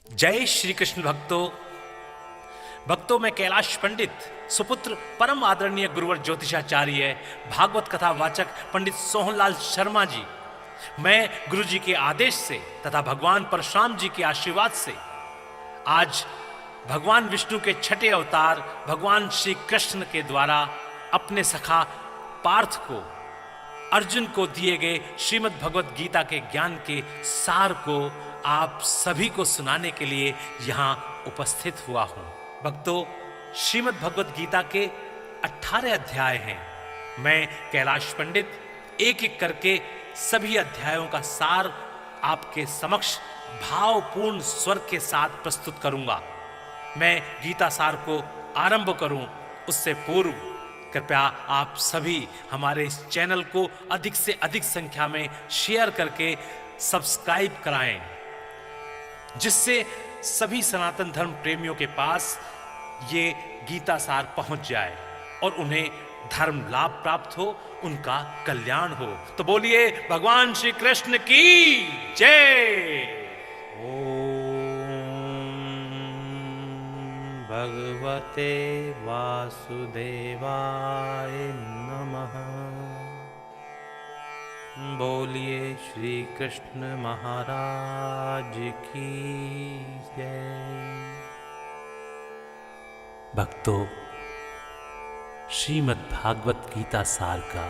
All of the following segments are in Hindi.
जय श्री कृष्ण भक्तों में कैलाश पंडित सुपुत्र परम आदरणीय गुरुवर ज्योतिषाचार्य भागवत कथा वाचक पंडित सोहनलाल शर्मा जी, मैं गुरु जी के आदेश से तथा भगवान परशुराम जी के आशीर्वाद से आज भगवान विष्णु के छठे अवतार भगवान श्री कृष्ण के द्वारा अपने सखा पार्थ को अर्जुन को दिए गए श्रीमद् भगवत गीता के ज्ञान के सार को आप सभी को सुनाने के लिए यहाँ उपस्थित हुआ हूँ। भक्तों, श्रीमद् भगवत गीता के 18 अध्याय हैं। मैं कैलाश पंडित एक एक करके सभी अध्यायों का सार आपके समक्ष भावपूर्ण स्वर के साथ प्रस्तुत करूंगा। मैं गीता सार को आरंभ करूं उससे पूर्व कृपया आप सभी हमारे इस चैनल को अधिक से अधिक संख्या में शेयर करके सब्सक्राइब कराएं, जिससे सभी सनातन धर्म प्रेमियों के पास ये गीता सार पहुंच जाए और उन्हें धर्म लाभ प्राप्त हो, उनका कल्याण हो। तो बोलिए भगवान श्री कृष्ण की जय। भगवते वासुदेवाय नमः। बोलिए श्री कृष्ण महाराज की जय। भक्तों, श्रीमद् भागवत गीता सार का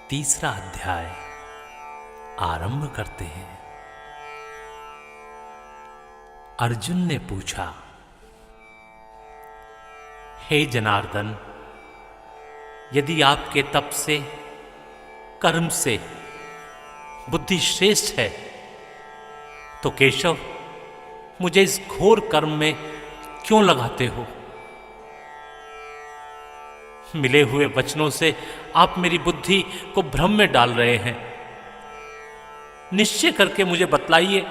तीसरा अध्याय आरंभ करते हैं। अर्जुन ने पूछा, हे जनार्दन, यदि आपके तप से कर्म से बुद्धि श्रेष्ठ है तो केशव मुझे इस घोर कर्म में क्यों लगाते हो? मिले हुए वचनों से आप मेरी बुद्धि को भ्रम में डाल रहे हैं। निश्चय करके मुझे बतलाइए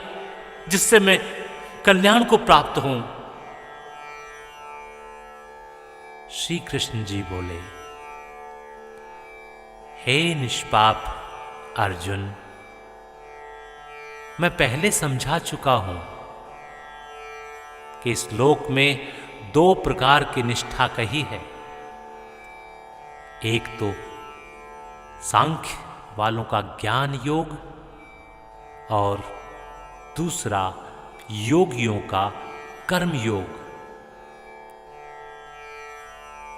जिससे मैं कल्याण को प्राप्त हूं। श्री कृष्ण जी बोले, हे निष्पाप अर्जुन, मैं पहले समझा चुका हूं कि इस लोक में दो प्रकार की निष्ठा कही है। एक तो सांख्य वालों का ज्ञान योग और दूसरा योगियों का कर्म योग।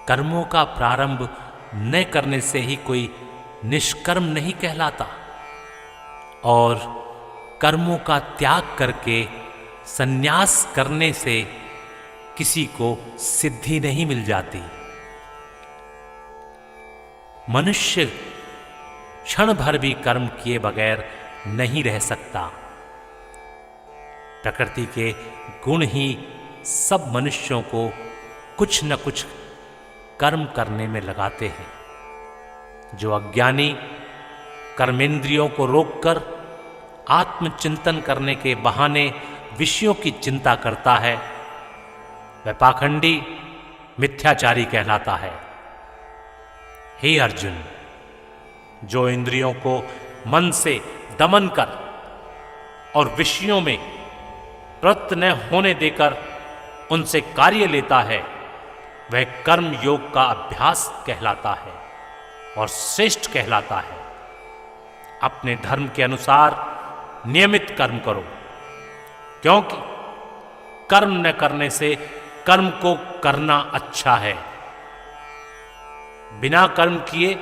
कर्मों का प्रारंभ न करने से ही कोई निष्कर्म नहीं कहलाता और कर्मों का त्याग करके संन्यास करने से किसी को सिद्धि नहीं मिल जाती। मनुष्य क्षण भर भी कर्म किए बगैर नहीं रह सकता। प्रकृति के गुण ही सब मनुष्यों को कुछ न कुछ कर्म करने में लगाते हैं। जो अज्ञानी कर्मेंद्रियों को रोककर आत्मचिंतन करने के बहाने विषयों की चिंता करता है, वह पाखंडी मिथ्याचारी कहलाता है। हे अर्जुन, जो इंद्रियों को मन से दमन कर और विषयों में प्रवृत्त न होने देकर उनसे कार्य लेता है, वह कर्म योग का अभ्यास कहलाता है और श्रेष्ठ कहलाता है। अपने धर्म के अनुसार नियमित कर्म करो, क्योंकि कर्म न करने से कर्म को करना अच्छा है। बिना कर्म किए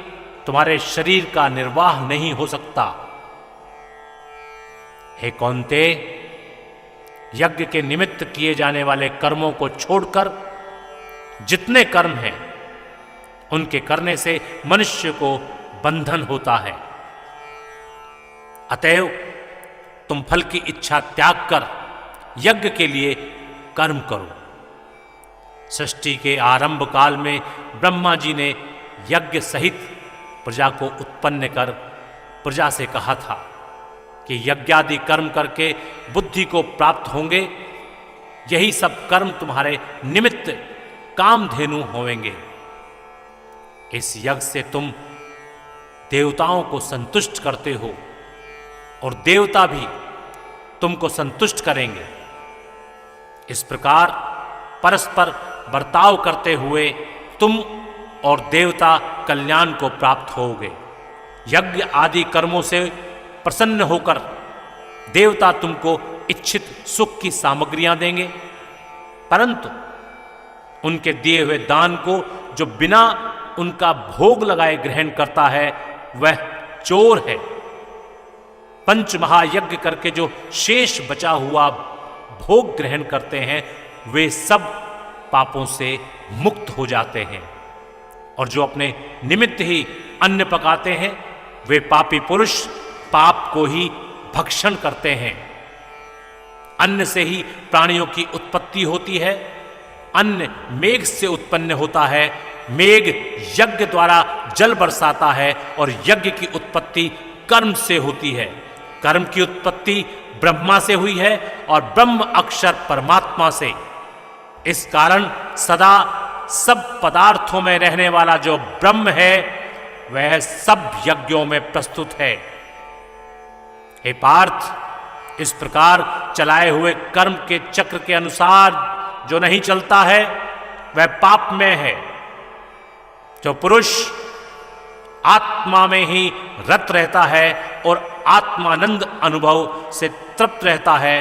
तुम्हारे शरीर का निर्वाह नहीं हो सकता। हे कौन्तेय, यज्ञ के निमित्त किए जाने वाले कर्मों को छोड़कर जितने कर्म हैं उनके करने से मनुष्य को बंधन होता है। अतएव तुम फल की इच्छा त्याग कर यज्ञ के लिए कर्म करो। सृष्टि के आरंभ काल में ब्रह्मा जी ने यज्ञ सहित प्रजा को उत्पन्न कर प्रजा से कहा था कि यज्ञादि कर्म करके बुद्धि को प्राप्त होंगे। यही सब कर्म तुम्हारे निमित्त कामधेनु होवेंगे। इस यज्ञ से तुम देवताओं को संतुष्ट करते हो और देवता भी तुमको संतुष्ट करेंगे। इस प्रकार परस्पर बर्ताव करते हुए तुम और देवता कल्याण को प्राप्त होगे। यज्ञ आदि कर्मों से प्रसन्न होकर देवता तुमको इच्छित सुख की सामग्रियां देंगे, परंतु उनके दिए हुए दान को जो बिना उनका भोग लगाए ग्रहण करता है वह चोर है। पंच महायज्ञ करके जो शेष बचा हुआ भोग ग्रहण करते हैं वे सब पापों से मुक्त हो जाते हैं, और जो अपने निमित्त ही अन्न पकाते हैं वे पापी पुरुष पाप को ही भक्षण करते हैं। अन्न से ही प्राणियों की उत्पत्ति होती है। अन्न मेघ से उत्पन्न होता है। मेघ यज्ञ द्वारा जल बरसाता है और यज्ञ की उत्पत्ति कर्म से होती है। कर्म की उत्पत्ति ब्रह्मा से हुई है और ब्रह्म अक्षर परमात्मा से। इस कारण सदा सब पदार्थों में रहने वाला जो ब्रह्म है वह सब यज्ञों में प्रस्तुत है। हे पार्थ, इस प्रकार चलाए हुए कर्म के चक्र के अनुसार जो नहीं चलता है वह पाप में है। जो पुरुष आत्मा में ही रत रहता है और आत्मानंद अनुभव से तृप्त रहता है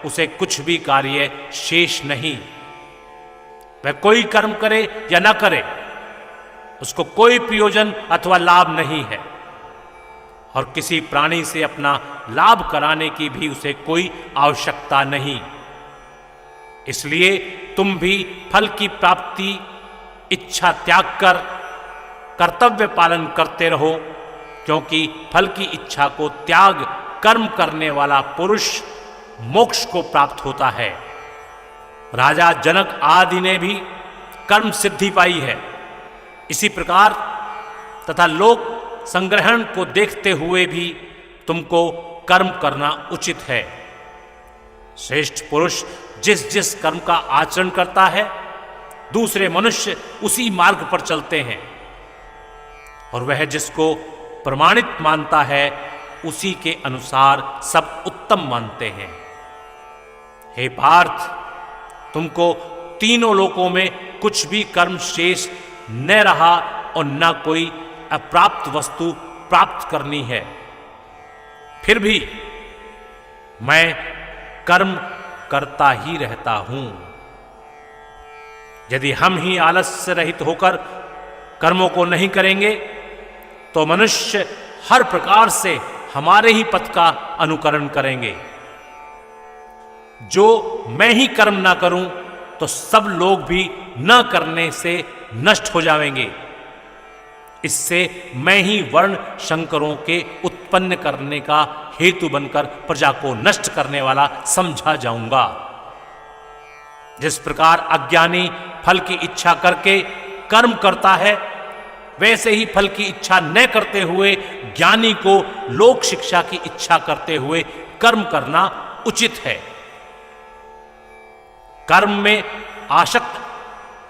उसे कुछ भी कार्य शेष नहीं। वह कोई कर्म करे या न करे उसको कोई प्रयोजन अथवा लाभ नहीं है, और किसी प्राणी से अपना लाभ कराने की भी उसे कोई आवश्यकता नहीं। इसलिए तुम भी फल की प्राप्ति इच्छा त्याग कर कर्तव्य पालन करते रहो, क्योंकि फल की इच्छा को त्याग कर्म करने वाला पुरुष मोक्ष को प्राप्त होता है। राजा जनक आदि ने भी कर्म सिद्धि पाई है। इसी प्रकार तथा लोक संग्रहण को देखते हुए भी तुमको कर्म करना उचित है। श्रेष्ठ पुरुष जिस जिस कर्म का आचरण करता है दूसरे मनुष्य उसी मार्ग पर चलते हैं, और वह जिसको प्रमाणित मानता है उसी के अनुसार सब उत्तम मानते हैं। हे पार्थ, तुमको तीनों लोकों में कुछ भी कर्म शेष न रहा और न कोई अप्राप्त वस्तु प्राप्त करनी है। फिर भी मैं कर्म करता ही रहता हूं। यदि हम ही आलस्य रहित होकर कर्मों को नहीं करेंगे तो मनुष्य हर प्रकार से हमारे ही पथ का अनुकरण करेंगे। जो मैं ही कर्म ना करूं तो सब लोग भी न करने से नष्ट हो जाएंगे। इससे मैं ही वर्ण शंकरों के उत्पन्न करने का हेतु बनकर प्रजा को नष्ट करने वाला समझा जाऊंगा। जिस प्रकार अज्ञानी फल की इच्छा करके कर्म करता है वैसे ही फल की इच्छा न करते हुए ज्ञानी को लोक शिक्षा की इच्छा करते हुए कर्म करना उचित है। कर्म में आसक्त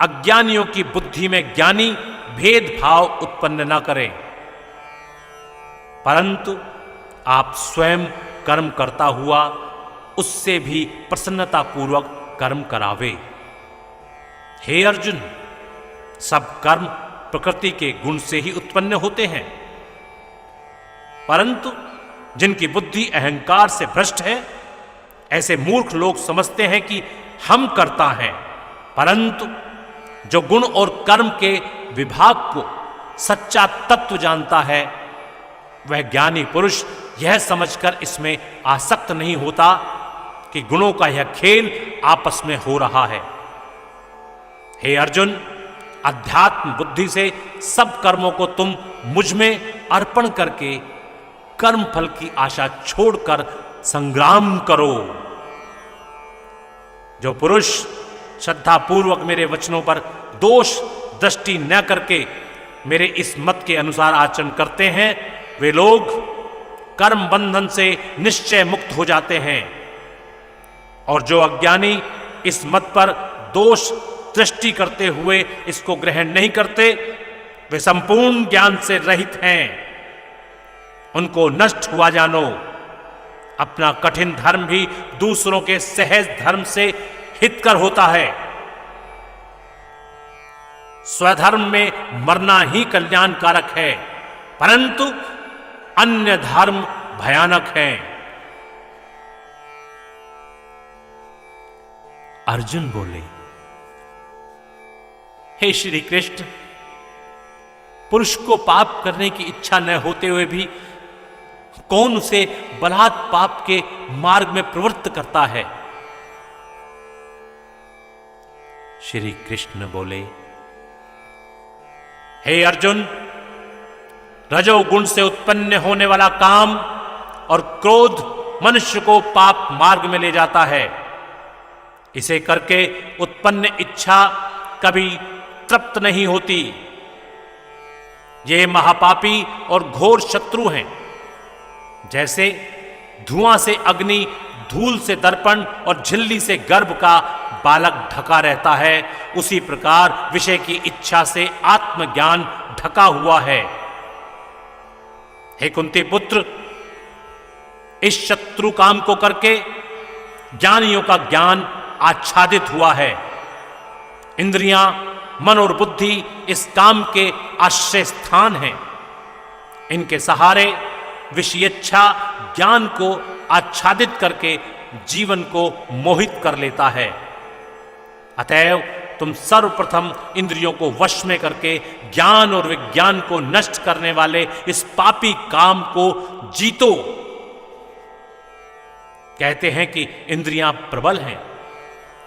अज्ञानियों की बुद्धि में ज्ञानी भेदभाव उत्पन्न न करें, परंतु आप स्वयं कर्म करता हुआ उससे भी प्रसन्नता पूर्वक कर्म करावे। हे अर्जुन, सब कर्म प्रकृति के गुण से ही उत्पन्न होते हैं, परंतु जिनकी बुद्धि अहंकार से भ्रष्ट है ऐसे मूर्ख लोग समझते हैं कि हम करता हैं, परंतु जो गुण और कर्म के विभाग को सच्चा तत्व जानता है वह ज्ञानी पुरुष यह समझकर इसमें आसक्त नहीं होता कि गुणों का यह खेल आपस में हो रहा है। हे अर्जुन, अध्यात्म बुद्धि से सब कर्मों को तुम मुझ में अर्पण करके कर्म फल की आशा छोड़कर संग्राम करो। जो पुरुष श्रद्धा पूर्वक मेरे वचनों पर दोष दृष्टि न करके मेरे इस मत के अनुसार आचरण करते हैं वे लोग कर्म बंधन से निश्चय मुक्त हो जाते हैं, और जो अज्ञानी इस मत पर दोष दृष्टि करते हुए इसको ग्रहण नहीं करते वे संपूर्ण ज्ञान से रहित हैं। उनको नष्ट हुआ जानो। अपना कठिन धर्म भी दूसरों के सहज धर्म से हितकर होता है। स्वधर्म में मरना ही कल्याणकारक है, परंतु अन्य धर्म भयानक है। अर्जुन बोले, हे श्री कृष्ण, पुरुष को पाप करने की इच्छा न होते हुए भी कौन उसे बलात् पाप के मार्ग में प्रवृत्त करता है? श्री कृष्ण बोले, हे अर्जुन, रजोगुण से उत्पन्न होने वाला काम और क्रोध मनुष्य को पाप मार्ग में ले जाता है। इसे करके उत्पन्न इच्छा कभी तृप्त नहीं होती। ये महापापी और घोर शत्रु हैं। जैसे धुआं से अग्नि, धूल से दर्पण और झिल्ली से गर्भ का बालक ढका रहता है, उसी प्रकार विषय की इच्छा से आत्मज्ञान ढका हुआ है। हे कुंती पुत्र, इस शत्रु काम को करके ज्ञानियों का ज्ञान आच्छादित हुआ है। इंद्रियां, मन और बुद्धि इस काम के आश्रय स्थान हैं। इनके सहारे विषयेच्छा ज्ञान को आच्छादित करके जीवन को मोहित कर लेता है। अतएव तुम सर्वप्रथम इंद्रियों को वश में करके ज्ञान और विज्ञान को नष्ट करने वाले इस पापी काम को जीतो। कहते हैं कि इंद्रियां प्रबल हैं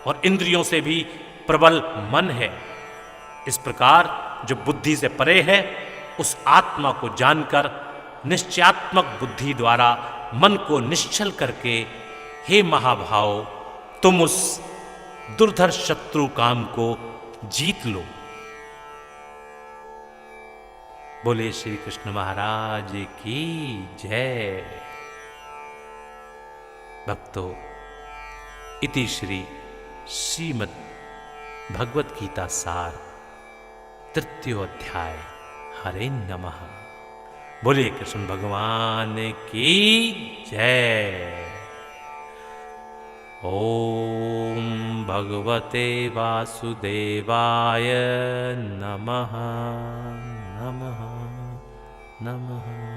और इंद्रियों से भी प्रबल मन है। इस प्रकार जो बुद्धि से परे है, उस आत्मा को जानकर निश्चयात्मक बुद्धि द्वारा मन को निश्चल करके, हे महाभाव, तुम उस दुर्धर शत्रु काम को जीत लो। बोले श्री कृष्ण महाराज की जय। भक्तों, इति श्री श्रीमद् भगवत गीता सार तृतीय अध्याय। हरे नमः। बोले कृष्ण भगवान की जय। ओम भगवते वासुदेवाय नमः नमः नमः।